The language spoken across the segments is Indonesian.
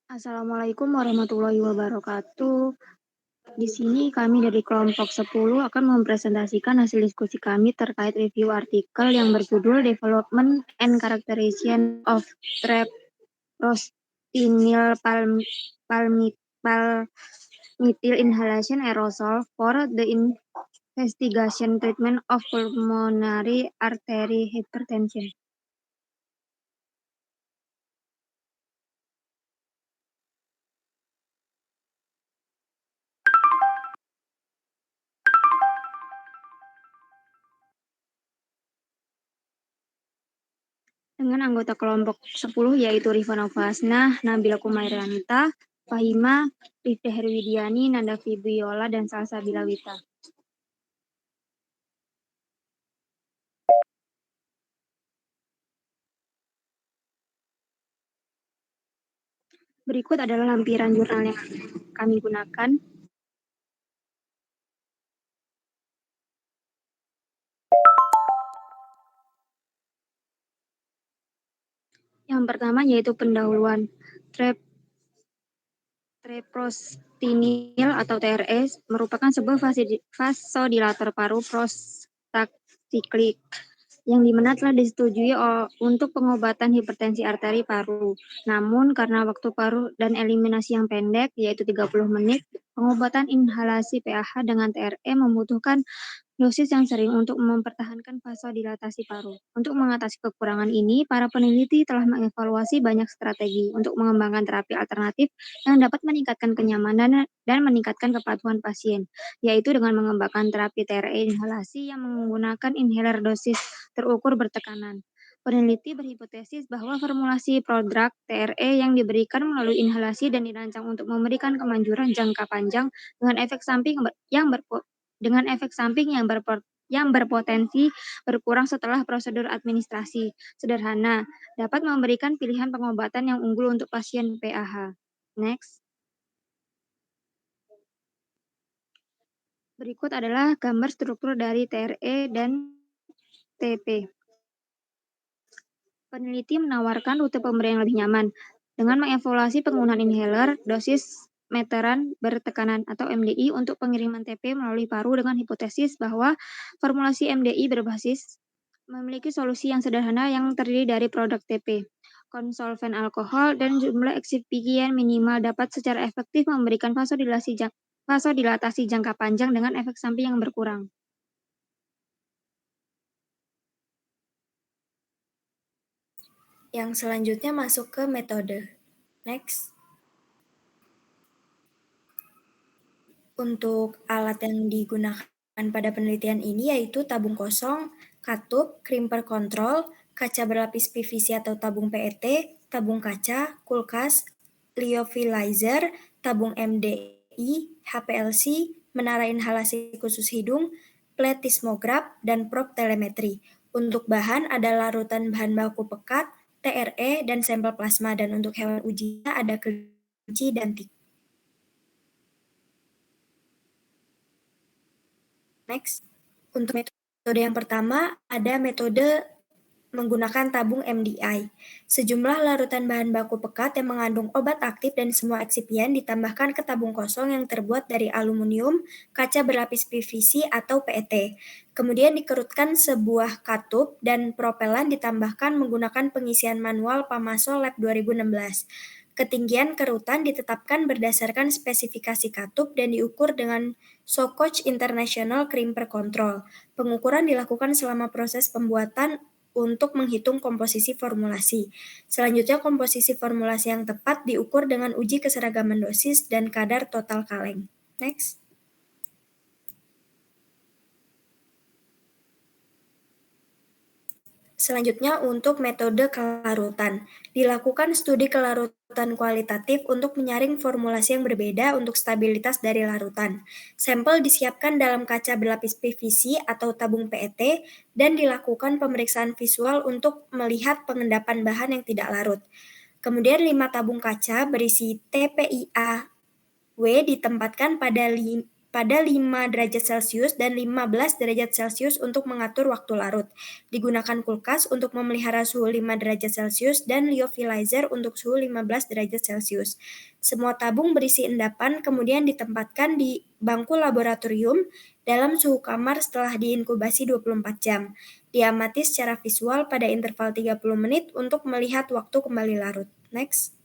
Assalamualaikum warahmatullahi wabarakatuh. Di sini kami dari kelompok 10 akan mempresentasikan hasil diskusi kami terkait review artikel yang berjudul Development and Characterization of Treprostinil palmitil inhalation aerosol for the investigation treatment of pulmonary artery hypertension. Dengan anggota kelompok 10 yaitu Rifana Fasnah, Nabila Kumairanta, Fahima, Rifda Herwidiani, Nanda Fibiola, dan Salsabila Wita. Berikut adalah lampiran jurnal yang kami gunakan. Yang pertama yaitu pendahuluan treprostinil atau TRS merupakan sebuah vasodilator paru prostasiklik yang dimana telah disetujui untuk pengobatan hipertensi arteri paru. Namun karena waktu paru dan eliminasi yang pendek yaitu 30 menit, pengobatan inhalasi PAH dengan TRE membutuhkan dosis yang sering untuk mempertahankan vasodilatasi paru. Untuk mengatasi kekurangan ini, para peneliti telah mengevaluasi banyak strategi untuk mengembangkan terapi alternatif yang dapat meningkatkan kenyamanan dan meningkatkan kepatuhan pasien, yaitu dengan mengembangkan terapi TRE inhalasi yang menggunakan inhaler dosis terukur bertekanan. Peneliti berhipotesis bahwa formulasi prodrug TRE yang diberikan melalui inhalasi dan dirancang untuk memberikan kemanjuran jangka panjang dengan efek samping yang berpotensi berkurang setelah prosedur administrasi sederhana, dapat memberikan pilihan pengobatan yang unggul untuk pasien PAH. Next. Berikut adalah gambar struktur dari TRE dan TP. Peneliti menawarkan rute pemberian yang lebih nyaman dengan mengevaluasi penggunaan inhaler, dosis meteran bertekanan atau MDI untuk pengiriman TP melalui paru dengan hipotesis bahwa formulasi MDI berbasis memiliki solusi yang sederhana yang terdiri dari produk TP, konsolven alkohol, dan jumlah eksipien minimal dapat secara efektif memberikan vasodilatasi jangka panjang dengan efek samping yang berkurang. Yang selanjutnya masuk ke metode. Next. Untuk alat yang digunakan pada penelitian ini yaitu tabung kosong, katup, crimper control, kaca berlapis PVC atau tabung PET, tabung kaca, kulkas, lyophilizer, tabung MDI, HPLC, menara inhalasi khusus hidung, pletismograf, dan probe telemetri. Untuk bahan ada larutan bahan baku pekat, TRE, dan sampel plasma, dan untuk hewan ujinya ada kelinci dan tikus. Next. Untuk metode yang pertama, ada metode menggunakan tabung MDI. Sejumlah larutan bahan baku pekat yang mengandung obat aktif dan semua eksipien ditambahkan ke tabung kosong yang terbuat dari aluminium, kaca berlapis PVC atau PET. Kemudian dikerutkan sebuah katup dan propelan ditambahkan menggunakan pengisian manual Pamaso Lab 2016. Ketinggian kerutan ditetapkan berdasarkan spesifikasi katup dan diukur dengan Sokoch International Crimper Control. Pengukuran dilakukan selama proses pembuatan untuk menghitung komposisi formulasi. Selanjutnya, komposisi formulasi yang tepat diukur dengan uji keseragaman dosis dan kadar total kaleng. Next. Selanjutnya untuk metode kelarutan. Dilakukan studi kelarutan kualitatif untuk menyaring formulasi yang berbeda untuk stabilitas dari larutan. Sampel disiapkan dalam kaca berlapis PVC atau tabung PET dan dilakukan pemeriksaan visual untuk melihat pengendapan bahan yang tidak larut. Kemudian 5 tabung kaca berisi TPIA W ditempatkan pada pada 5 derajat Celcius dan 15 derajat Celcius untuk mengatur waktu larut. Digunakan kulkas untuk memelihara suhu 5 derajat Celcius dan lyophilizer untuk suhu 15 derajat Celcius. Semua tabung berisi endapan kemudian ditempatkan di bangku laboratorium dalam suhu kamar setelah diinkubasi 24 jam. Diamati secara visual pada interval 30 menit untuk melihat waktu kembali larut. Next.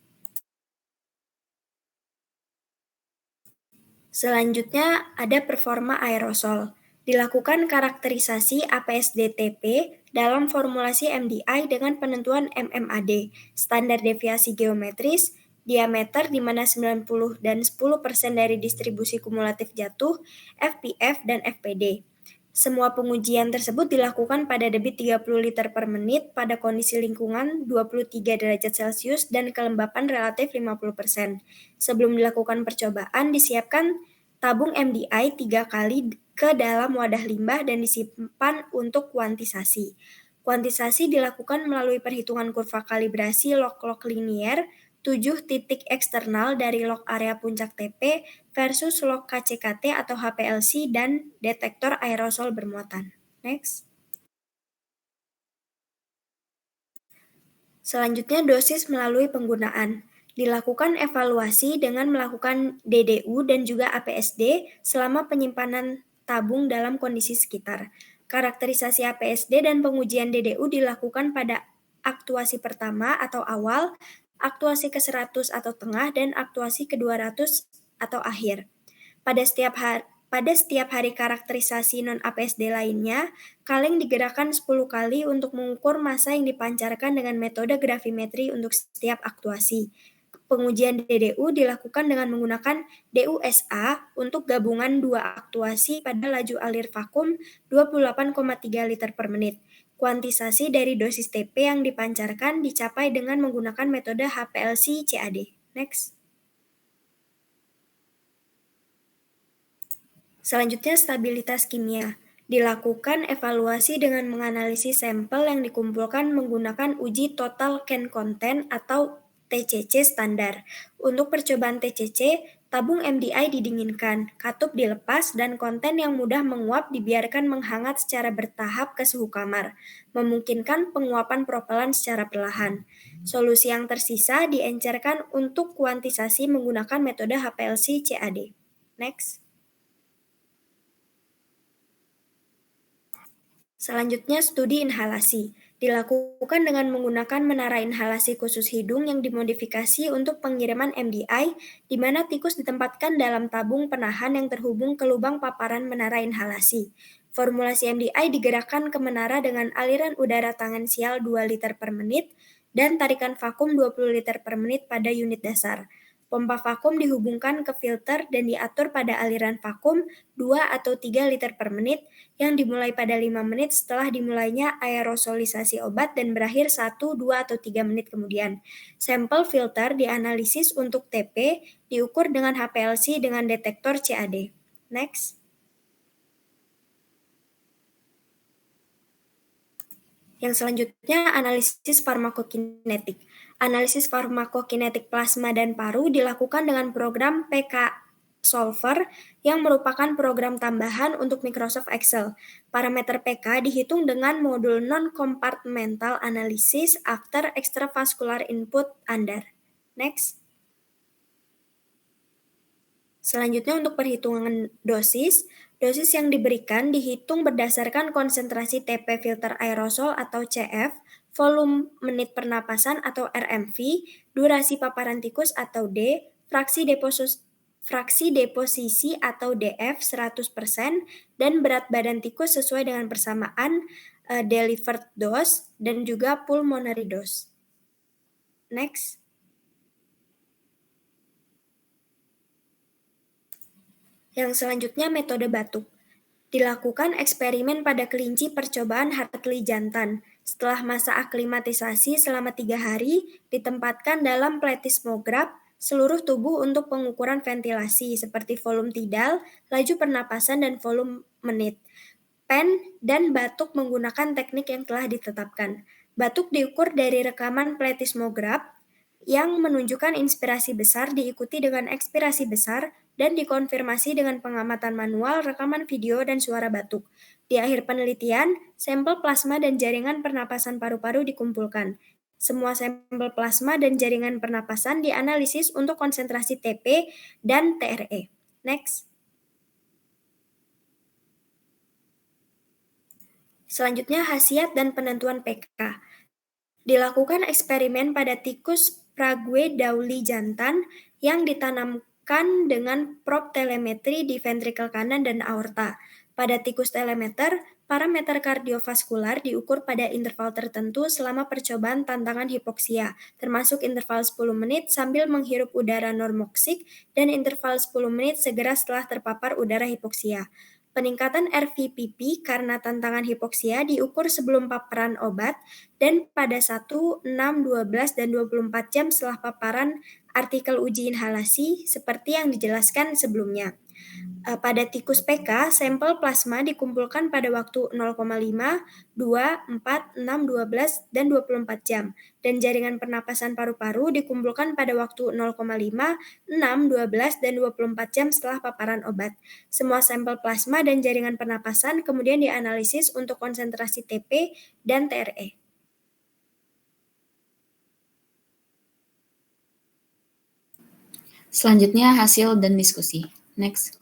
Selanjutnya ada performa aerosol. Dilakukan karakterisasi APS-DTP dalam formulasi MDI dengan penentuan MMAD, standar deviasi geometris, diameter di mana 90 dan 10% dari distribusi kumulatif jatuh, FPF, dan FPD. Semua pengujian tersebut dilakukan pada debit 30 liter per menit pada kondisi lingkungan 23 derajat Celcius dan kelembapan relatif 50%. Sebelum dilakukan percobaan, disiapkan tabung MDI 3 kali ke dalam wadah limbah dan disimpan untuk kuantisasi. Kuantisasi dilakukan melalui perhitungan kurva kalibrasi log-log linier 7 titik eksternal dari log area puncak TP versus log KCKT atau HPLC dan detektor aerosol bermuatan. Next. Selanjutnya dosis melalui penggunaan. Dilakukan evaluasi dengan melakukan DDU dan juga APSD selama penyimpanan tabung dalam kondisi sekitar. Karakterisasi APSD dan pengujian DDU dilakukan pada aktuasi pertama atau awal, aktuasi ke-100 atau tengah, dan aktuasi ke-200 atau akhir. Pada setiap hari karakterisasi non-APSD lainnya, kaleng digerakkan 10 kali untuk mengukur massa yang dipancarkan dengan metode gravimetri untuk setiap aktuasi. Pengujian DDU dilakukan dengan menggunakan DUSA untuk gabungan dua aktuasi pada laju alir vakum 28,3 liter per menit. Kuantisasi dari dosis TP yang dipancarkan dicapai dengan menggunakan metode HPLC CAD. Next. Selanjutnya, stabilitas kimia. Dilakukan evaluasi dengan menganalisis sampel yang dikumpulkan menggunakan uji total can content atau TCC standar. Untuk percobaan TCC, tabung MDI didinginkan, katup dilepas, dan konten yang mudah menguap dibiarkan menghangat secara bertahap ke suhu kamar, memungkinkan penguapan propelan secara perlahan. Solusi yang tersisa diencerkan untuk kuantisasi menggunakan metode HPLC CAD. Next. Selanjutnya, studi inhalasi. Dilakukan dengan menggunakan menara inhalasi khusus hidung yang dimodifikasi untuk pengiriman MDI, di mana tikus ditempatkan dalam tabung penahan yang terhubung ke lubang paparan menara inhalasi. Formulasi MDI digerakkan ke menara dengan aliran udara tangensial 2 liter per menit dan tarikan vakum 20 liter per menit pada unit dasar. Pompa vakum dihubungkan ke filter dan diatur pada aliran vakum 2 atau 3 liter per menit yang dimulai pada 5 menit setelah dimulainya aerosolisasi obat dan berakhir 1, 2, atau 3 menit kemudian. Sampel filter dianalisis untuk TP diukur dengan HPLC dengan detektor CAD. Next. Yang selanjutnya, analisis farmakokinetik. Analisis farmakokinetik plasma dan paru dilakukan dengan program PK Solver yang merupakan program tambahan untuk Microsoft Excel. Parameter PK dihitung dengan modul non-compartmental analysis after extravascular input under. Next. Selanjutnya untuk perhitungan dosis, dosis yang diberikan dihitung berdasarkan konsentrasi TP filter aerosol atau CF, volume menit pernapasan atau RMV, durasi paparan tikus atau D, fraksi deposisi atau DF 100%, dan berat badan tikus sesuai dengan persamaan delivered dose dan juga pulmonary dose. Next. Yang selanjutnya metode batuk. Dilakukan eksperimen pada kelinci percobaan Hartley jantan. Setelah masa aklimatisasi selama 3 hari, ditempatkan dalam pletismograf seluruh tubuh untuk pengukuran ventilasi seperti volume tidal, laju pernapasan, dan volume menit. Pen dan batuk menggunakan teknik yang telah ditetapkan. Batuk diukur dari rekaman pletismograf yang menunjukkan inspirasi besar diikuti dengan ekspirasi besar dan dikonfirmasi dengan pengamatan manual, rekaman video, dan suara batuk. Di akhir penelitian, sampel plasma dan jaringan pernapasan paru-paru dikumpulkan. Semua sampel plasma dan jaringan pernapasan dianalisis untuk konsentrasi TP dan TRE. Next. Selanjutnya, khasiat dan penentuan PK. Dilakukan eksperimen pada tikus Prague Dowley jantan yang ditanamkan dengan prob telemetri di ventrikel kanan dan aorta. Pada tikus telemeter, parameter kardiovaskular diukur pada interval tertentu selama percobaan tantangan hipoksia, termasuk interval 10 menit sambil menghirup udara normoksik dan interval 10 menit segera setelah terpapar udara hipoksia. Peningkatan RVPP karena tantangan hipoksia diukur sebelum paparan obat dan pada 1, 6, 12, dan 24 jam setelah paparan artikel uji inhalasi seperti yang dijelaskan sebelumnya. Pada tikus PK, sampel plasma dikumpulkan pada waktu 0,5, 2, 4, 6, 12, dan 24 jam, dan jaringan pernapasan paru-paru dikumpulkan pada waktu 0,5, 6, 12, dan 24 jam setelah paparan obat. Semua sampel plasma dan jaringan pernapasan kemudian dianalisis untuk konsentrasi TP dan TRE. Selanjutnya hasil dan diskusi. Next.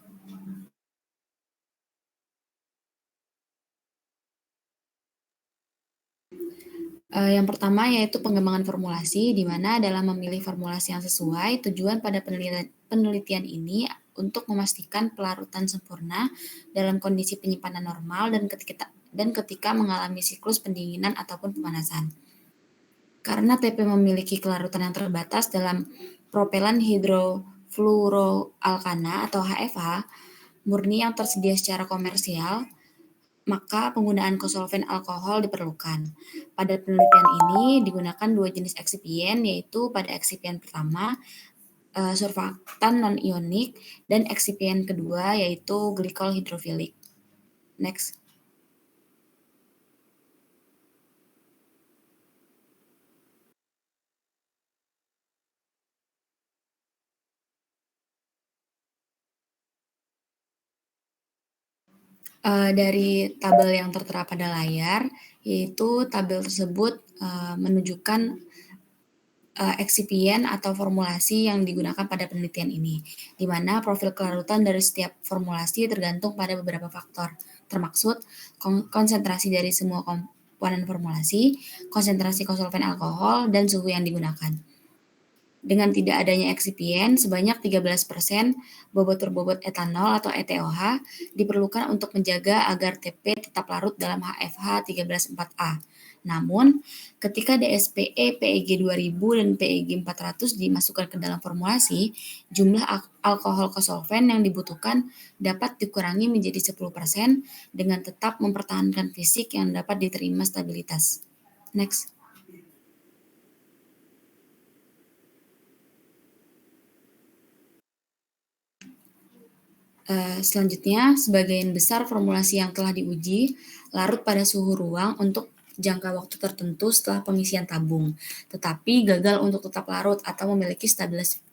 Yang pertama yaitu pengembangan formulasi, di mana dalam memilih formulasi yang sesuai, tujuan pada penelitian ini untuk memastikan pelarutan sempurna dalam kondisi penyimpanan normal dan ketika mengalami siklus pendinginan ataupun pemanasan. Karena TP memiliki kelarutan yang terbatas dalam propelan hidrofluoroalkana atau HFH murni yang tersedia secara komersial, maka penggunaan kosolven alkohol diperlukan. Pada penelitian ini digunakan dua jenis eksipien, yaitu pada eksipien pertama surfaktan non-ionik dan eksipien kedua yaitu glikol hidrofilik. Next. Dari tabel yang tertera pada layar, yaitu tabel tersebut menunjukkan eksipien atau formulasi yang digunakan pada penelitian ini, di mana profil kelarutan dari setiap formulasi tergantung pada beberapa faktor, termaksud konsentrasi dari semua komponen formulasi, konsentrasi kosolven alkohol, dan suhu yang digunakan. Dengan tidak adanya eksipien, sebanyak 13% bobot-berbobot etanol atau ETOH diperlukan untuk menjaga agar TP tetap larut dalam HFH 13,4A. Namun, ketika DSPE, PEG 2000, dan PEG 400 dimasukkan ke dalam formulasi, jumlah alkohol kosolven yang dibutuhkan dapat dikurangi menjadi 10% dengan tetap mempertahankan fisik yang dapat diterima stabilitas. Next. Selanjutnya, sebagian besar formulasi yang telah diuji larut pada suhu ruang untuk jangka waktu tertentu setelah pengisian tabung, tetapi gagal untuk tetap larut atau memiliki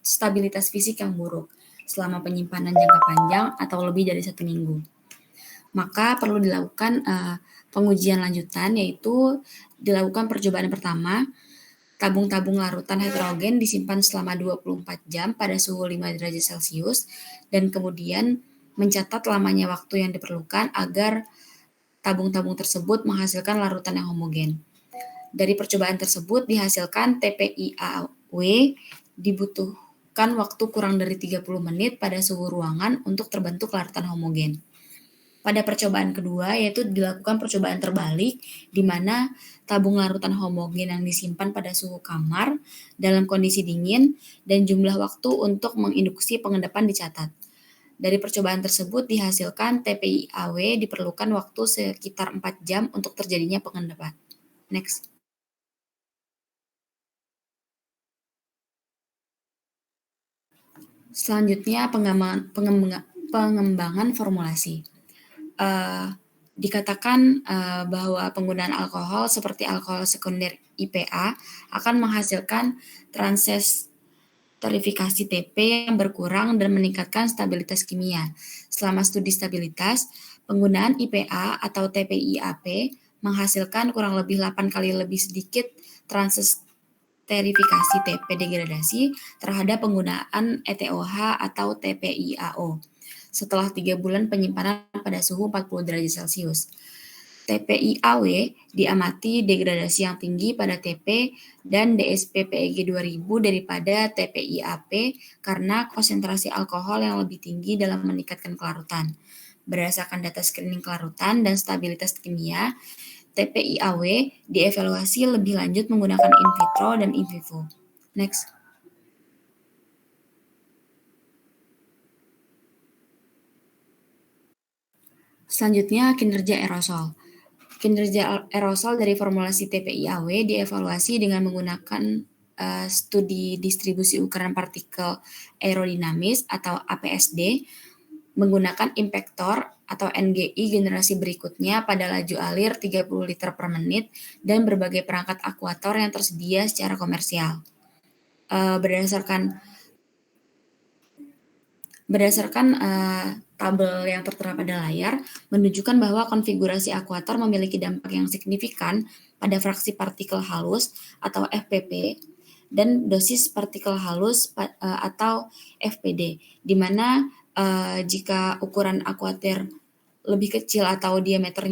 stabilitas fisik yang buruk selama penyimpanan jangka panjang atau lebih dari 1 minggu. Maka perlu dilakukan pengujian lanjutan, yaitu dilakukan percobaan pertama, tabung-tabung larutan heterogen disimpan selama 24 jam pada suhu 5 derajat Celcius dan kemudian mencatat lamanya waktu yang diperlukan agar tabung-tabung tersebut menghasilkan larutan yang homogen. Dari percobaan tersebut dihasilkan TPIAW dibutuhkan waktu kurang dari 30 menit pada suhu ruangan untuk terbentuk larutan homogen. Pada percobaan kedua, yaitu dilakukan percobaan terbalik, di mana tabung larutan homogen yang disimpan pada suhu kamar dalam kondisi dingin dan jumlah waktu untuk menginduksi pengendapan dicatat. Dari percobaan tersebut dihasilkan TPIAW diperlukan waktu sekitar 4 jam untuk terjadinya pengendapan. Next. Selanjutnya pengembangan formulasi. Dikatakan bahwa penggunaan alkohol seperti alkohol sekunder IPA akan menghasilkan transesterifikasi TP yang berkurang dan meningkatkan stabilitas kimia. Selama studi stabilitas, penggunaan IPA atau TPIAP menghasilkan kurang lebih 8 kali lebih sedikit transesterifikasi TP degradasi terhadap penggunaan ETOH atau TPIAO setelah 3 bulan penyimpanan pada suhu 40 derajat Celcius. TPIAW diamati degradasi yang tinggi pada TP dan DSP-PEG 2000 daripada TPIAP karena konsentrasi alkohol yang lebih tinggi dalam meningkatkan kelarutan. Berdasarkan data screening kelarutan dan stabilitas kimia, TPIAW dievaluasi lebih lanjut menggunakan in vitro dan in vivo. Next. Selanjutnya, kinerja aerosol. Kinerja aerosol dari formulasi TPIAW dievaluasi dengan menggunakan studi distribusi ukuran partikel aerodinamis atau APSD menggunakan impactor atau NGI generasi berikutnya pada laju alir 30 liter per menit dan berbagai perangkat akuator yang tersedia secara komersial. Berdasarkan tabel yang tertera pada layar, menunjukkan bahwa konfigurasi akuator memiliki dampak yang signifikan pada fraksi partikel halus atau FPP dan dosis partikel halus atau FPD, di mana jika ukuran akuator lebih kecil atau diameter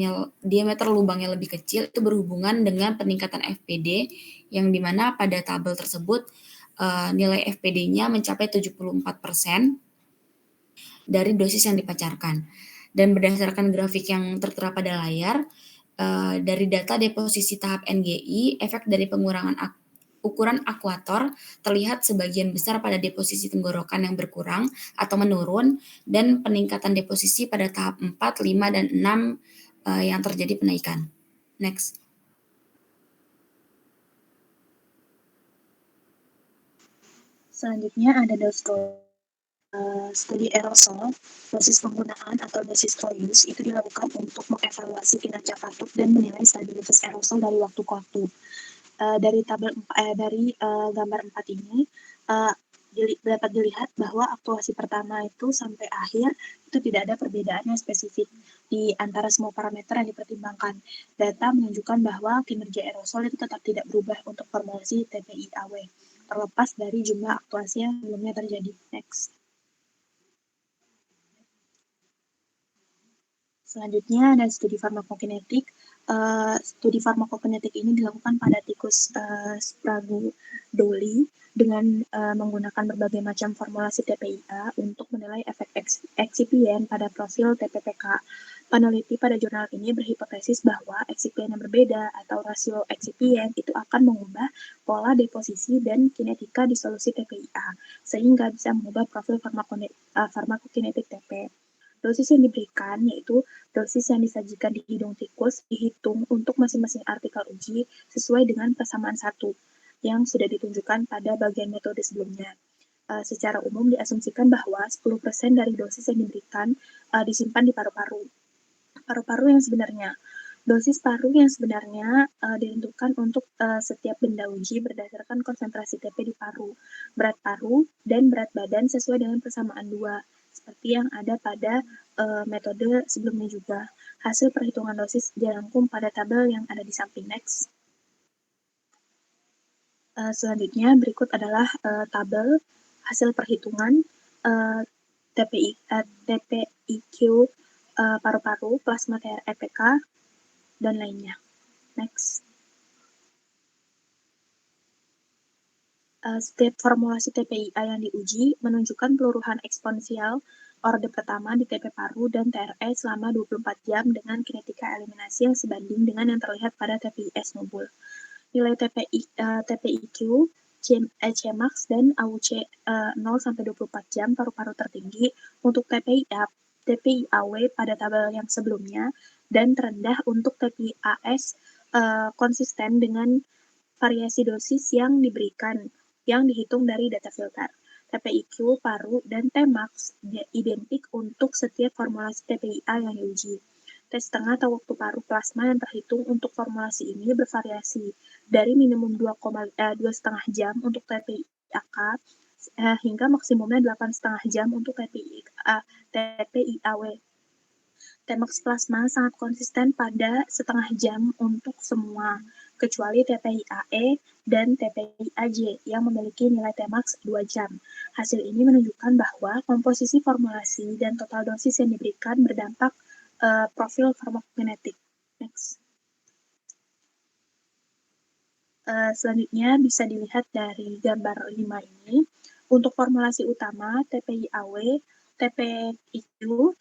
lubangnya lebih kecil, itu berhubungan dengan peningkatan FPD, yang dimana pada tabel tersebut nilai FPD-nya mencapai 74% dari dosis yang dipancarkan. Dan berdasarkan grafik yang tertera pada layar, dari data deposisi tahap NGI, efek dari pengurangan ukuran akuator terlihat sebagian besar pada deposisi tenggorokan yang berkurang atau menurun, dan peningkatan deposisi pada tahap 4, 5, dan 6 yang terjadi penaikan. Next. Selanjutnya ada studi aerosol, dosis penggunaan atau dosis for use itu dilakukan untuk mengevaluasi kinerja katup dan menilai stabilitas aerosol dari waktu ke waktu. Dari gambar 4 ini dapat dilihat bahwa aktuasi pertama itu sampai akhir itu tidak ada perbedaan yang spesifik di antara semua parameter yang dipertimbangkan. Data menunjukkan bahwa kinerja aerosol itu tetap tidak berubah untuk formulasi TPIAW, terlepas dari jumlah aktuasi yang sebelumnya terjadi. Next. Selanjutnya ada studi farmakokinetik. Studi farmakokinetik ini dilakukan pada tikus Sprague-Dawley dengan menggunakan berbagai macam formulasi TPIA untuk menilai efek eksipien pada profil TPPK. Peneliti pada jurnal ini berhipotesis bahwa eksipien yang berbeda atau rasio eksipien itu akan mengubah pola deposisi dan kinetika di solusi TPIA, sehingga bisa mengubah profil farmakokinetik TP. Dosis yang diberikan yaitu dosis yang disajikan di hidung tikus dihitung untuk masing-masing artikel uji sesuai dengan persamaan 1 yang sudah ditunjukkan pada bagian metode sebelumnya. Secara umum diasumsikan bahwa 10% dari dosis yang diberikan disimpan di paru-paru. Paru-paru yang sebenarnya. Dosis paru yang sebenarnya ditentukan untuk setiap benda uji berdasarkan konsentrasi TP di paru, berat paru, dan berat badan sesuai dengan persamaan 2. Seperti yang ada pada metode sebelumnya juga. Hasil perhitungan dosis dirangkum pada tabel yang ada di samping. Next. Selanjutnya berikut adalah tabel hasil perhitungan TPIQ paru-paru, plasma TREPK, dan lainnya. Next. Setiap formulasi TPIA yang diuji menunjukkan peluruhan eksponensial orde pertama di TP paru dan TRE selama 24 jam dengan kinetika eliminasi yang sebanding dengan yang terlihat pada TPIS nubul. Nilai TPIQ, Cmax, dan AUC 0-24 jam paru-paru tertinggi untuk TPIAW pada tabel yang sebelumnya, dan terendah untuk TPIAS konsisten dengan variasi dosis yang diberikan yang dihitung dari data filter. TPIQ, paru, dan Tmax identik untuk setiap formulasi TPIA yang diuji. Tes setengah atau waktu paruh plasma yang terhitung untuk formulasi ini bervariasi dari minimum 2,5 jam untuk TPI-AK hingga maksimumnya 8,5 jam untuk TPI-AW. Tmax plasma sangat konsisten pada setengah jam untuk semua, kecuali TPI-AE dan TPI-AJ yang memiliki nilai Tmax 2 jam. Hasil ini menunjukkan bahwa komposisi formulasi dan total dosis yang diberikan berdampak profil farmakokinetik. Next. Selanjutnya bisa dilihat dari gambar 5 ini. Untuk formulasi utama TPI-AW, TPIQ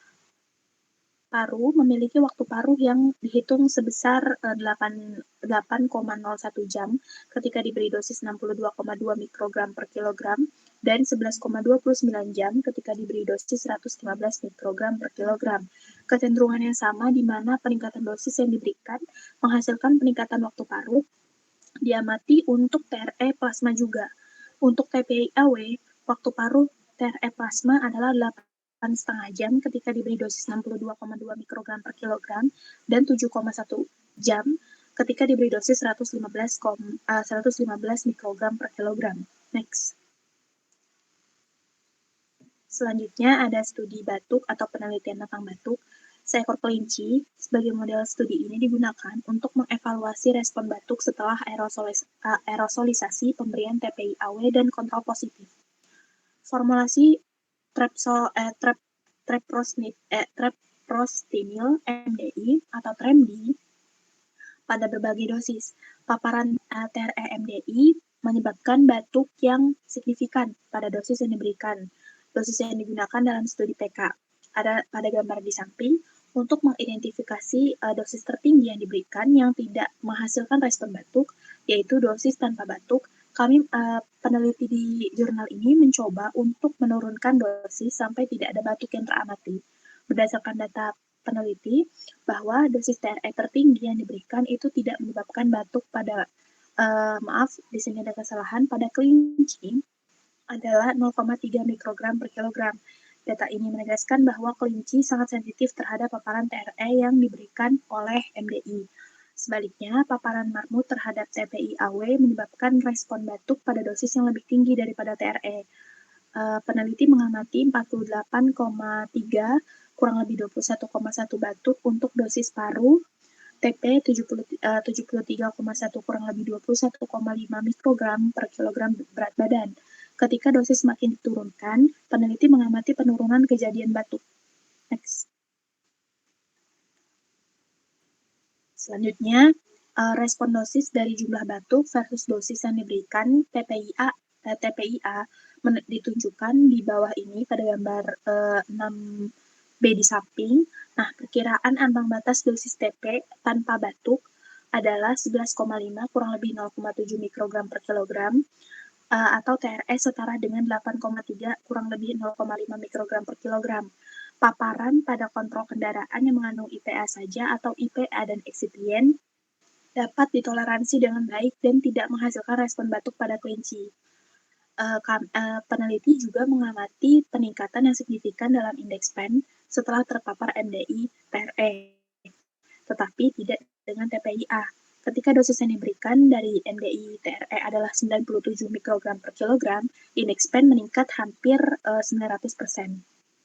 paru memiliki waktu paruh yang dihitung sebesar 8,01 jam ketika diberi dosis 62,2 mikrogram per kilogram dan 11,29 jam ketika diberi dosis 115 mikrogram per kilogram. Kecenderungan yang sama di mana peningkatan dosis yang diberikan menghasilkan peningkatan waktu paruh diamati untuk TRE plasma juga. Untuk TPI-AW, waktu paruh TRE plasma adalah 8,5 jam ketika diberi dosis 62,2 mikrogram per kilogram dan 7,1 jam ketika diberi dosis 115 mikrogram per kilogram. Next. Selanjutnya ada studi batuk atau penelitian tentang batuk. Seekor kelinci sebagai model studi ini digunakan untuk mengevaluasi respon batuk setelah aerosolisasi pemberian TPI-AW dan kontrol positif. Formulasi treprostinil MDI atau TREMD pada berbagai dosis. Paparan TRE MDI menyebabkan batuk yang signifikan pada dosis yang diberikan. Dosis yang digunakan dalam studi PK ada pada gambar di samping untuk mengidentifikasi dosis tertinggi yang diberikan yang tidak menghasilkan respon batuk, yaitu dosis tanpa batuk. Kami peneliti di jurnal ini mencoba untuk menurunkan dosis sampai tidak ada batuk yang teramati. Berdasarkan data peneliti, bahwa dosis TRE tertinggi yang diberikan itu tidak menyebabkan batuk pada di sini ada kesalahan, pada kelinci adalah 0,3 mikrogram per kilogram. Data ini menegaskan bahwa kelinci sangat sensitif terhadap paparan TRE yang diberikan oleh MDI. Sebaliknya, paparan marmut terhadap TPI-AW menyebabkan respon batuk pada dosis yang lebih tinggi daripada TRE. Peneliti mengamati 48,3 kurang lebih 21,1 batuk untuk dosis paru, TP 73,1 kurang lebih 21,5 mikrogram per kilogram berat badan. Ketika dosis semakin diturunkan, peneliti mengamati penurunan kejadian batuk. Next. Selanjutnya, respon dosis dari jumlah batuk versus dosis yang diberikan TPI-A ditunjukkan di bawah ini pada gambar 6B di samping. Nah, perkiraan ambang batas dosis TP tanpa batuk adalah 11,5 kurang lebih 0,7 mikrogram per kilogram atau TRE setara dengan 8,3 kurang lebih 0,5 mikrogram per kilogram. Paparan pada kontrol kendaraan yang mengandung IPA saja atau IPA dan eksipien dapat ditoleransi dengan baik dan tidak menghasilkan respon batuk pada kelinci. Peneliti juga mengamati peningkatan yang signifikan dalam indeks PEN setelah terpapar MDI TRE, tetapi tidak dengan TPI-A. Ketika dosis yang diberikan dari MDI TRE adalah 97 mikrogram per kilogram, indeks PEN meningkat hampir 900%.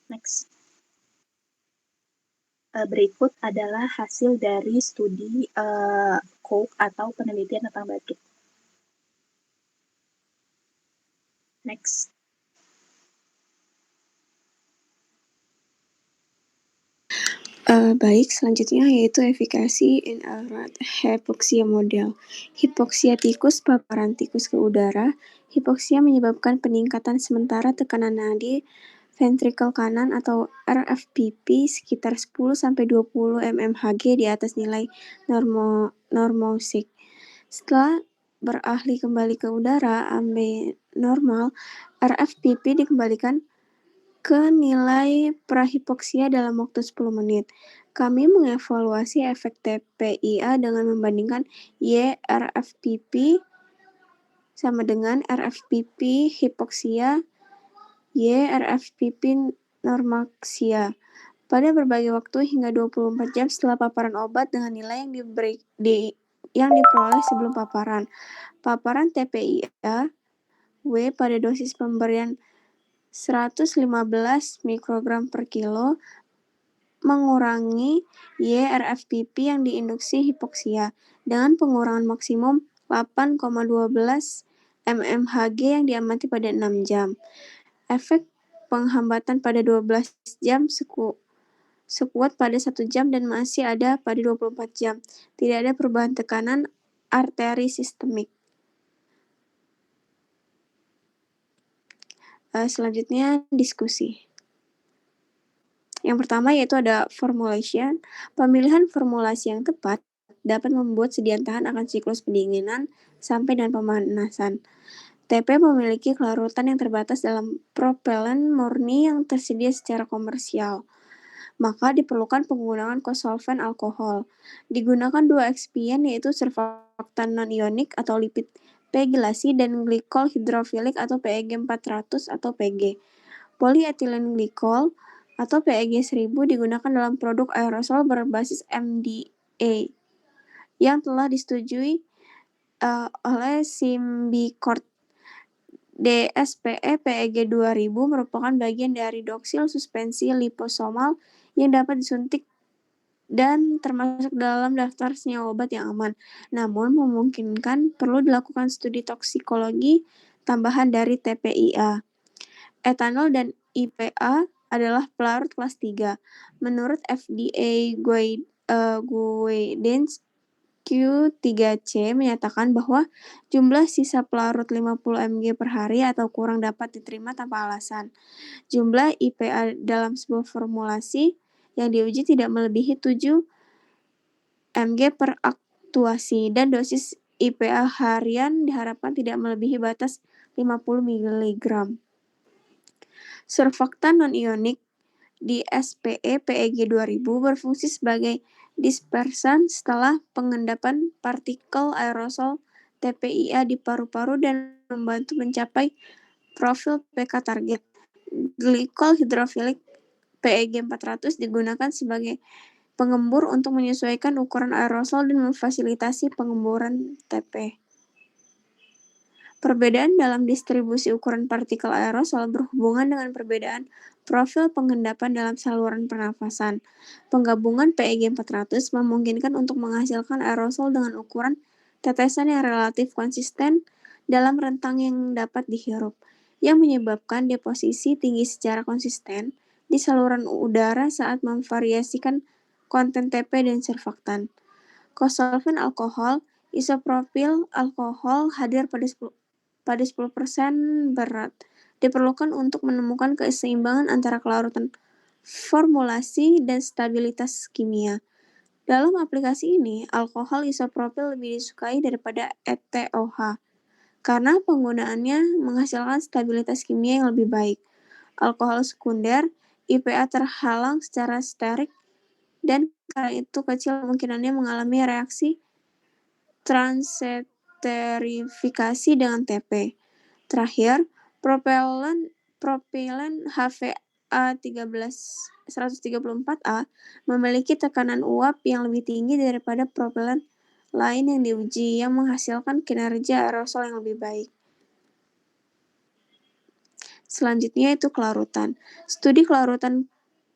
Next. Berikut adalah hasil dari studi Koch atau penelitian tentang batuk. Next. Baik, selanjutnya yaitu efikasi in a rat hypoxia model. Hipoksia tikus, paparan tikus ke udara. Hipoksia menyebabkan peningkatan sementara tekanan nadi ventrikel kanan atau RFPP sekitar 10-20 mmHg di atas nilai normosig. Setelah beralih kembali ke udara normal, RFPP dikembalikan ke nilai prahipoksia dalam waktu 10 menit. Kami mengevaluasi efek TPI-A dengan membandingkan YRFPP sama dengan RFPP hipoksia, YRFPP normaksia pada berbagai waktu hingga 24 jam setelah paparan obat dengan nilai yang diperoleh sebelum paparan. Paparan TPIA W pada dosis pemberian 115 mikrogram per kilo mengurangi YRFPP yang diinduksi hipoksia dengan pengurangan maksimum 8,12 mmHg yang diamati pada 6 jam. Efek penghambatan pada 12 jam sekuat pada 1 jam dan masih ada pada 24 jam. Tidak ada perubahan tekanan arteri sistemik. Selanjutnya diskusi. Yang pertama yaitu ada formulation. Pemilihan formulasi yang tepat dapat membuat sediaan tahan akan siklus pendinginan sampai dan pemanasan. TP memiliki kelarutan yang terbatas dalam propelen murni yang tersedia secara komersial. Maka diperlukan penggunaan kosolvent alkohol. Digunakan 2 eksipien yaitu surfaktan non-ionik atau lipid PEG-lasi dan glikol hidrofilik atau PEG 400 atau PG. Polyethylene glycol atau PEG 1000 digunakan dalam produk aerosol berbasis MDA yang telah disetujui oleh Symbicort. DSPE PEG 2000 merupakan bagian dari doksil suspensi liposomal yang dapat disuntik dan termasuk dalam daftar senyawa obat yang aman. Namun memungkinkan perlu dilakukan studi toksikologi tambahan dari TPIA. Etanol dan IPA adalah pelarut kelas 3. Menurut FDA Guidance Q3C menyatakan bahwa jumlah sisa pelarut 50 mg per hari atau kurang dapat diterima tanpa alasan. Jumlah IPA dalam sebuah formulasi yang diuji tidak melebihi 7 mg per aktuasi dan dosis IPA harian diharapkan tidak melebihi batas 50 mg. Surfaktan non-ionik DSPE PEG 2000 berfungsi sebagai dispersan setelah pengendapan partikel aerosol TPIA di paru-paru dan membantu mencapai profil pK target. Glikol hidrofilik PEG 400 digunakan sebagai pengembur untuk menyesuaikan ukuran aerosol dan memfasilitasi pengemburan TP. Perbedaan dalam distribusi ukuran partikel aerosol berhubungan dengan perbedaan profil pengendapan dalam saluran pernafasan. Penggabungan PEG 400 memungkinkan untuk menghasilkan aerosol dengan ukuran tetesan yang relatif konsisten dalam rentang yang dapat dihirup, yang menyebabkan deposisi tinggi secara konsisten di saluran udara saat memvariasikan konten TP dan surfaktan. Kosolvent alkohol, isopropil alkohol hadir pada 10% berat. Diperlukan untuk menemukan keseimbangan antara kelarutan formulasi dan stabilitas kimia. Dalam aplikasi ini, alkohol isopropil lebih disukai daripada ETOH karena penggunaannya menghasilkan stabilitas kimia yang lebih baik. Alkohol sekunder, IPA terhalang secara sterik dan karena itu kecil kemungkinannya mengalami reaksi transesterifikasi dengan TP. Terakhir, propelen HVA134A memiliki tekanan uap yang lebih tinggi daripada propelen lain yang diuji, yang menghasilkan kinerja aerosol yang lebih baik. Selanjutnya itu kelarutan. Studi kelarutan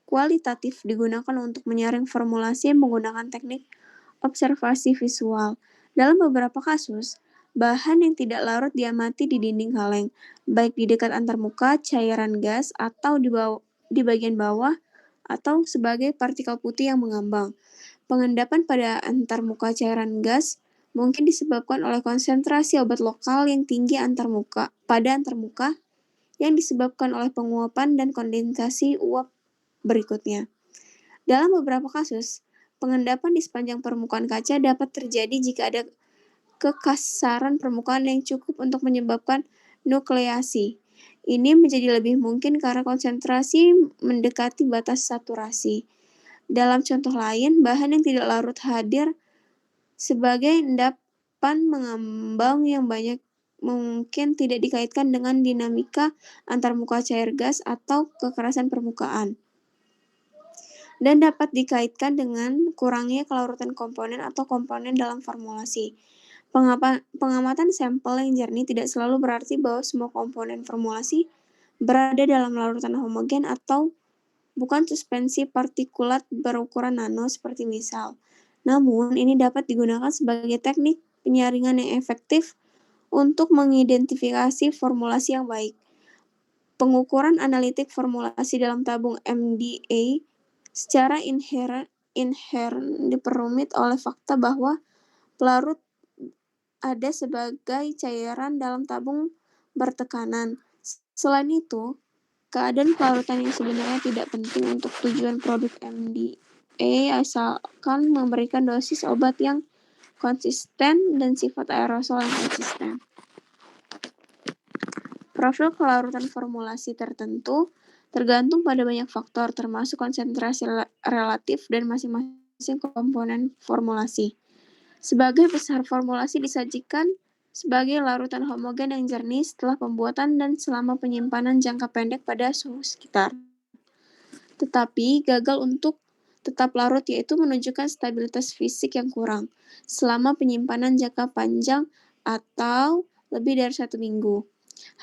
kualitatif digunakan untuk menyaring formulasi menggunakan teknik observasi visual. Dalam beberapa kasus, bahan yang tidak larut diamati di dinding kaleng, baik di dekat antarmuka cairan gas atau di bagian bawah atau sebagai partikel putih yang mengambang. Pengendapan pada antarmuka cairan gas mungkin disebabkan oleh konsentrasi obat lokal yang tinggi pada antarmuka yang disebabkan oleh penguapan dan kondensasi uap berikutnya. Dalam beberapa kasus, pengendapan di sepanjang permukaan kaca dapat terjadi jika ada kekasaran permukaan yang cukup untuk menyebabkan nukleasi. Ini menjadi lebih mungkin karena konsentrasi mendekati batas saturasi. Dalam contoh lain, bahan yang tidak larut hadir sebagai endapan mengambang yang banyak mungkin tidak dikaitkan dengan dinamika antarmuka cair gas atau kekerasan permukaan. dan dapat dikaitkan dengan kurangnya kelarutan komponen atau komponen dalam formulasi. Pengamatan sampel yang jernih tidak selalu berarti bahwa semua komponen formulasi berada dalam larutan homogen atau bukan suspensi partikulat berukuran nano seperti misal. Namun, ini dapat digunakan sebagai teknik penyaringan yang efektif untuk mengidentifikasi formulasi yang baik. Pengukuran analitik formulasi dalam tabung MDA secara inheren diperumit oleh fakta bahwa pelarut ada sebagai cairan dalam tabung bertekanan. Selain itu, keadaan pelarutan yang sebenarnya tidak penting untuk tujuan produk MDA asalkan memberikan dosis obat yang konsisten dan sifat aerosol yang konsisten. Profil kelarutan formulasi tertentu tergantung pada banyak faktor, termasuk konsentrasi relatif dan masing-masing komponen formulasi. Sebagai besar formulasi disajikan sebagai larutan homogen yang jernih setelah pembuatan dan selama penyimpanan jangka pendek pada suhu sekitar. Tetapi gagal untuk tetap larut yaitu menunjukkan stabilitas fisik yang kurang selama penyimpanan jangka panjang atau lebih dari 1 minggu.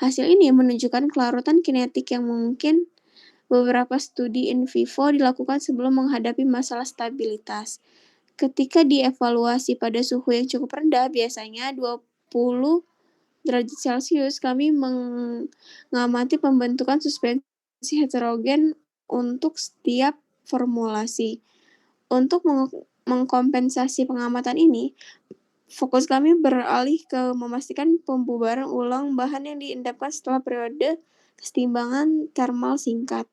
Hasil ini menunjukkan kelarutan kinetik yang mungkin beberapa studi in vivo dilakukan sebelum menghadapi masalah stabilitas. Ketika dievaluasi pada suhu yang cukup rendah, biasanya 20 derajat Celcius, kami mengamati pembentukan suspensi heterogen untuk setiap formulasi. Untuk mengkompensasi pengamatan ini, fokus kami beralih ke memastikan pembubaran ulang bahan yang diendapkan setelah periode kesetimbangan thermal singkat.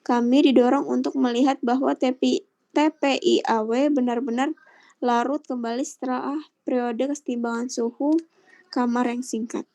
Kami didorong untuk melihat bahwa TPIAW benar-benar larut kembali setelah periode kesetimbangan suhu kamar yang singkat.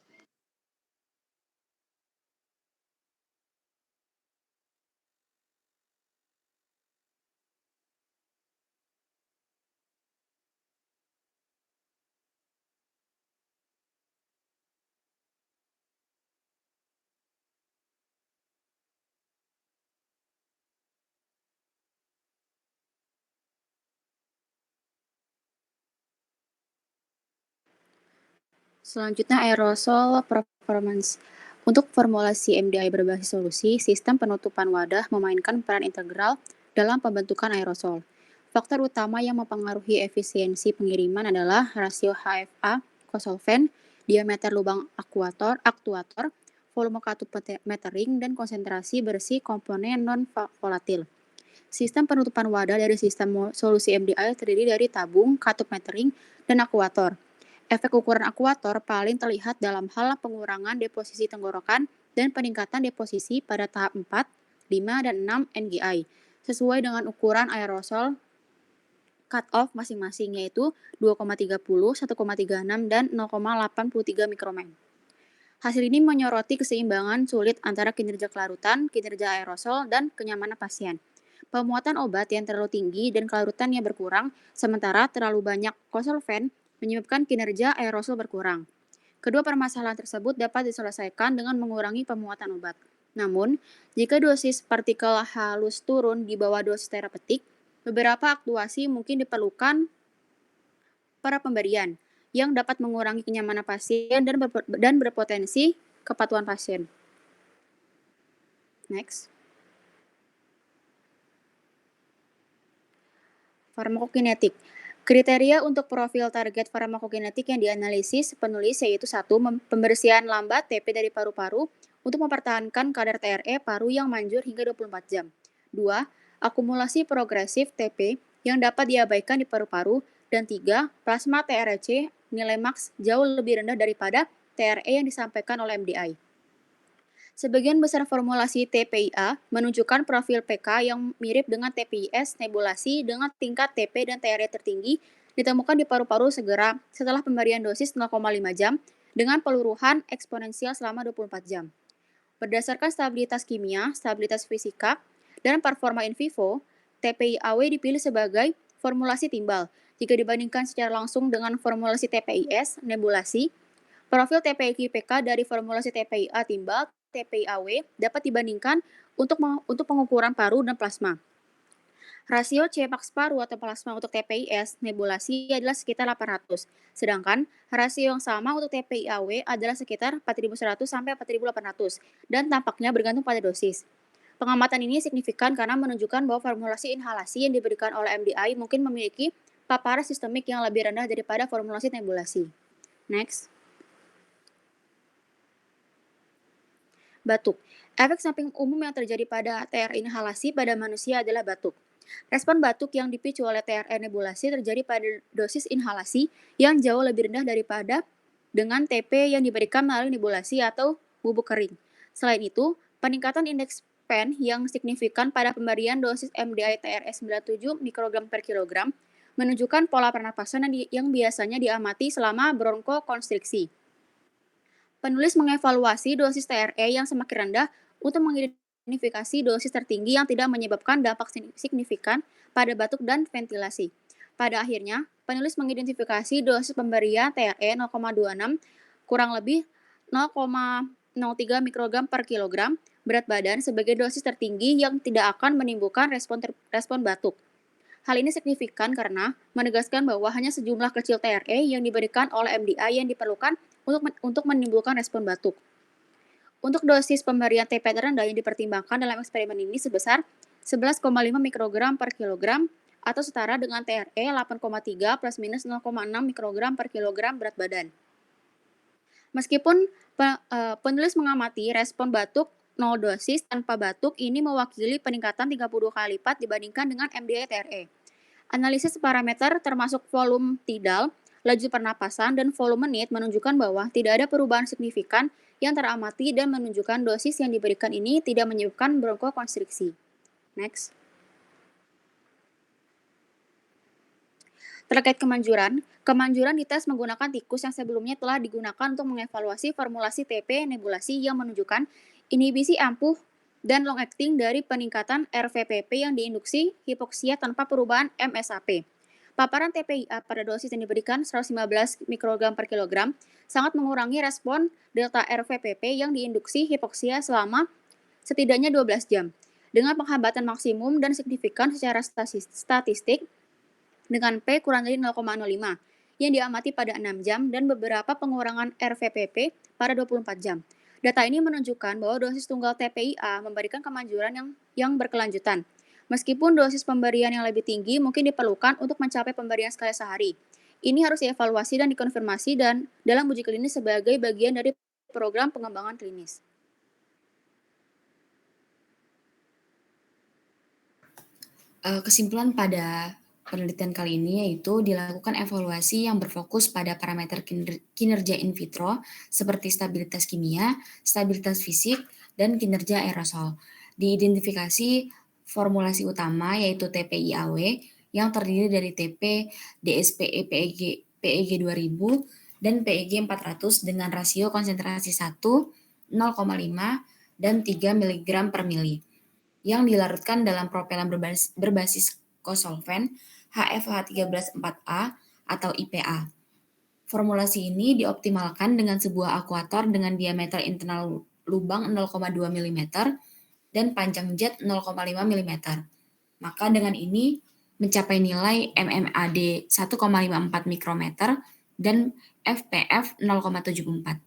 Selanjutnya aerosol performance. Untuk formulasi MDI berbasis solusi, sistem penutupan wadah memainkan peran integral dalam pembentukan aerosol. Faktor utama yang mempengaruhi efisiensi pengiriman adalah rasio HFA kosolven, diameter lubang aktuator, volume katup metering, dan konsentrasi bersih komponen non-volatil. Sistem penutupan wadah dari sistem solusi MDI terdiri dari tabung, katup metering, dan akuator. Efek ukuran akuator paling terlihat dalam hal pengurangan deposisi tenggorokan dan peningkatan deposisi pada tahap 4, 5, dan 6 NGI, sesuai dengan ukuran aerosol cut-off masing-masing, yaitu 2,30, 1,36, dan 0,83 mikromen. Hasil ini menyoroti keseimbangan sulit antara kinerja kelarutan, kinerja aerosol, dan kenyamanan pasien. Pemuatan obat yang terlalu tinggi dan kelarutan yang berkurang, sementara terlalu banyak kosolven menyebabkan kinerja aerosol berkurang. Kedua permasalahan tersebut dapat diselesaikan dengan mengurangi pemuatan obat. Namun, jika dosis partikel halus turun di bawah dosis terapeutik, beberapa aktuasi mungkin diperlukan pada pemberian yang dapat mengurangi kenyamanan pasien dan berpotensi kepatuhan pasien. Next. Farmakokinetik. Kriteria untuk profil target farmakokinetik yang dianalisis penulis yaitu 1. Pembersihan lambat TP dari paru-paru untuk mempertahankan kadar TRE paru yang manjur hingga 24 jam. 2. Akumulasi progresif TP yang dapat diabaikan di paru-paru. Dan 3. Plasma TREC nilai maks jauh lebih rendah daripada TRE yang disampaikan oleh MDI. Sebagian besar formulasi TPIA menunjukkan profil PK yang mirip dengan TPIS nebulasi dengan tingkat TP dan TRE tertinggi ditemukan di paru-paru segera setelah pemberian dosis 0,5 jam dengan peluruhan eksponensial selama 24 jam. Berdasarkan stabilitas kimia, stabilitas fisika, dan performa in vivo, TPIAW dipilih sebagai formulasi timbal jika dibandingkan secara langsung dengan formulasi TPIS nebulasi. Profil TPI-PK dari formulasi TPIA timbal TPIAW dapat dibandingkan untuk pengukuran paru dan plasma. Rasio cemax paru atau plasma untuk TPIS nebulasi adalah sekitar 800, sedangkan rasio yang sama untuk TPIAW adalah sekitar 4100 sampai 4800 dan tampaknya bergantung pada dosis. Pengamatan ini signifikan karena menunjukkan bahwa formulasi inhalasi yang diberikan oleh MDI mungkin memiliki paparan sistemik yang lebih rendah daripada formulasi nebulasi. Next. Batuk. Efek samping umum yang terjadi pada TR inhalasi pada manusia adalah batuk. Respon batuk yang dipicu oleh TRE nebulasi terjadi pada dosis inhalasi yang jauh lebih rendah daripada dengan TP yang diberikan melalui nebulasi atau bubuk kering. Selain itu, peningkatan indeks PEN yang signifikan pada pemberian dosis MDI TRE 97 mikrogram per kilogram menunjukkan pola pernapasan yang biasanya diamati selama bronkokonstriksi. Penulis mengevaluasi dosis TRE yang semakin rendah untuk mengidentifikasi dosis tertinggi yang tidak menyebabkan dampak signifikan pada batuk dan ventilasi. Pada akhirnya, penulis mengidentifikasi dosis pemberian TRE 0,26 kurang lebih 0,03 mikrogram per kilogram berat badan sebagai dosis tertinggi yang tidak akan menimbulkan respon batuk. Hal ini signifikan karena menegaskan bahwa hanya sejumlah kecil TRE yang diberikan oleh MDI yang diperlukan untuk menimbulkan respon batuk. Untuk dosis pemberian TP terendah yang dipertimbangkan dalam eksperimen ini sebesar 11,5 mikrogram per kilogram atau setara dengan TRE 8,3 plus minus 0,6 mikrogram per kilogram berat badan. Meskipun penulis mengamati respon batuk 0 dosis tanpa batuk ini mewakili peningkatan 32 kali lipat dibandingkan dengan MDI TRE. Analisis parameter termasuk volume tidal, laju pernapasan, dan volume menit menunjukkan bahwa tidak ada perubahan signifikan yang teramati dan menunjukkan dosis yang diberikan ini tidak menyebabkan bronkokonstriksi. Next. Terkait kemanjuran dites menggunakan tikus yang sebelumnya telah digunakan untuk mengevaluasi formulasi TP nebulasi yang menunjukkan inhibisi ampuh dan long-acting dari peningkatan RVPP yang diinduksi hipoksia tanpa perubahan MSAP. Paparan TPIA pada dosis yang diberikan 115 mikrogram per kilogram sangat mengurangi respon delta RVPP yang diinduksi hipoksia selama setidaknya 12 jam, dengan penghambatan maksimum dan signifikan secara statistik dengan P kurang dari 0,05 yang diamati pada 6 jam dan beberapa pengurangan RVPP pada 24 jam. Data ini menunjukkan bahwa dosis tunggal TPIA memberikan kemanjuran yang berkelanjutan. Meskipun dosis pemberian yang lebih tinggi mungkin diperlukan untuk mencapai pemberian sekali sehari. Ini harus dievaluasi dan dikonfirmasi dan dalam uji klinis sebagai bagian dari program pengembangan klinis. Kesimpulan pada penelitian kali ini yaitu dilakukan evaluasi yang berfokus pada parameter kinerja in vitro seperti stabilitas kimia, stabilitas fisik, dan kinerja aerosol. Diidentifikasi formulasi utama yaitu TPIAW yang terdiri dari TP, DSPE, PEG 2000, dan PEG 400 dengan rasio konsentrasi 1, 0,5, dan 3 mg per mili yang dilarutkan dalam propelan berbasis kosolven HFH13-4A atau IPA. Formulasi ini dioptimalkan dengan sebuah akuator dengan diameter internal lubang 0,2 mm dan panjang jet 0,5 mm. Maka dengan ini mencapai nilai MMAD 1,54 mikrometer dan FPF 0,74.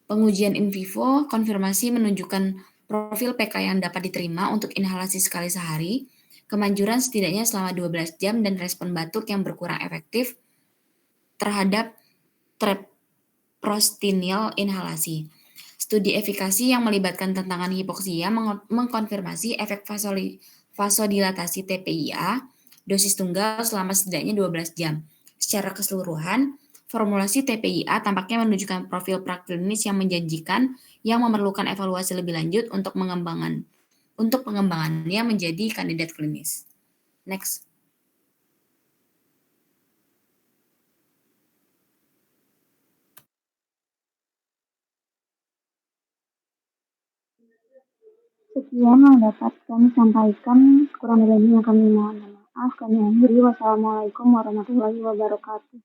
Pengujian in vivo konfirmasi menunjukkan profil PK yang dapat diterima untuk inhalasi sekali sehari, kemanjuran setidaknya selama 12 jam, dan respon batuk yang berkurang efektif terhadap treprostinil inhalasi. Studi efikasi yang melibatkan tantangan hipoksia mengkonfirmasi efek vasodilatasi TPIA dosis tunggal selama setidaknya 12 jam. Secara keseluruhan, formulasi TPIA tampaknya menunjukkan profil praklinis yang menjanjikan yang memerlukan evaluasi lebih lanjut untuk pengembangannya menjadi kandidat klinis. Next. Sekian yang dapat kami sampaikan, kurang lebihnya kami mohon maaf. Kami akhiri. Wassalamualaikum warahmatullahi wabarakatuh.